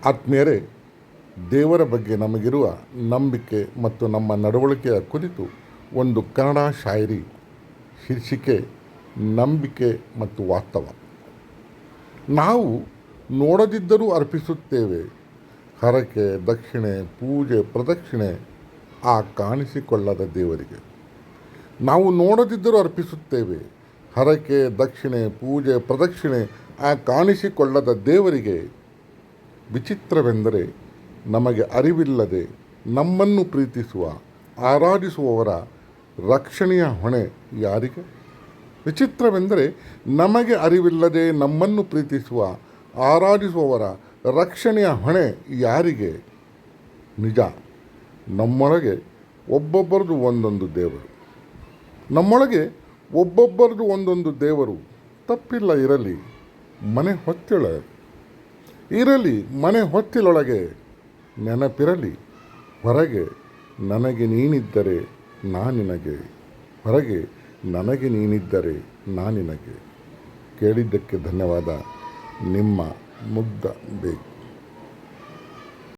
ಆತ್ಮೀಯರೇ, ದೇವರ ಬಗ್ಗೆ ನಮಗಿರುವ ನಂಬಿಕೆ ಮತ್ತು ನಮ್ಮ ನಡವಳಿಕೆಯ ಕುರಿತು ಒಂದು ಕನ್ನಡ ಶಾಯರಿ. ಶೀರ್ಷಿಕೆ ನಂಬಿಕೆ ಮತ್ತು ವಾಸ್ತವ. ನಾವು ನೋಡದಿದ್ದರೂ ಅರ್ಪಿಸುತ್ತೇವೆ ಹರಕೆ, ದಕ್ಷಿಣೆ, ಪೂಜೆ, ಪ್ರದಕ್ಷಿಣೆ ಆ ಕಾಣಿಸಿಕೊಳ್ಳದ ದೇವರಿಗೆ. ನಾವು ನೋಡದಿದ್ದರೂ ಅರ್ಪಿಸುತ್ತೇವೆ ಹರಕೆ, ದಕ್ಷಿಣೆ, ಪೂಜೆ, ಪ್ರದಕ್ಷಿಣೆ ಆ ಕಾಣಿಸಿಕೊಳ್ಳದ ದೇವರಿಗೆ. ವಿಚಿತ್ರವೆಂದರೆ ನಮಗೆ ಅರಿವಿಲ್ಲದೆ ನಮ್ಮನ್ನು ಪ್ರೀತಿಸುವ ಆರಾಧಿಸುವವರ ರಕ್ಷಣೆಯ ಹೊಣೆ ಯಾರಿಗೆ? ವಿಚಿತ್ರವೆಂದರೆ ನಮಗೆ ಅರಿವಿಲ್ಲದೆ ನಮ್ಮನ್ನು ಪ್ರೀತಿಸುವ ಆರಾಧಿಸುವವರ ರಕ್ಷಣೆಯ ಹೊಣೆ ಯಾರಿಗೆ? ನಿಜ, ನಮ್ಮೊಳಗೆ ಒಬ್ಬೊಬ್ಬರದು ಒಂದೊಂದು ದೇವರು. ನಮ್ಮೊಳಗೆ ಒಬ್ಬೊಬ್ಬರದು ಒಂದೊಂದು ದೇವರು. ತಪ್ಪಿಲ್ಲ, ಇರಲಿ ಮನೆ ಹೊತ್ತಿಲೊಳಗೆ ನೆನಪಿರಲಿ ಹೊರಗೆ ನನಗೆ ನೀನಿದ್ದರೆ ನಾನಿನಗೆ. ಹೊರಗೆ ನನಗೆ ನೀನಿದ್ದರೆ ನಾನಿನಗೆ. ಕೇಳಿದ್ದಕ್ಕೆ ಧನ್ಯವಾದ. ನಿಮ್ಮ ಮುಗ್ಧ ಬೇಗ್.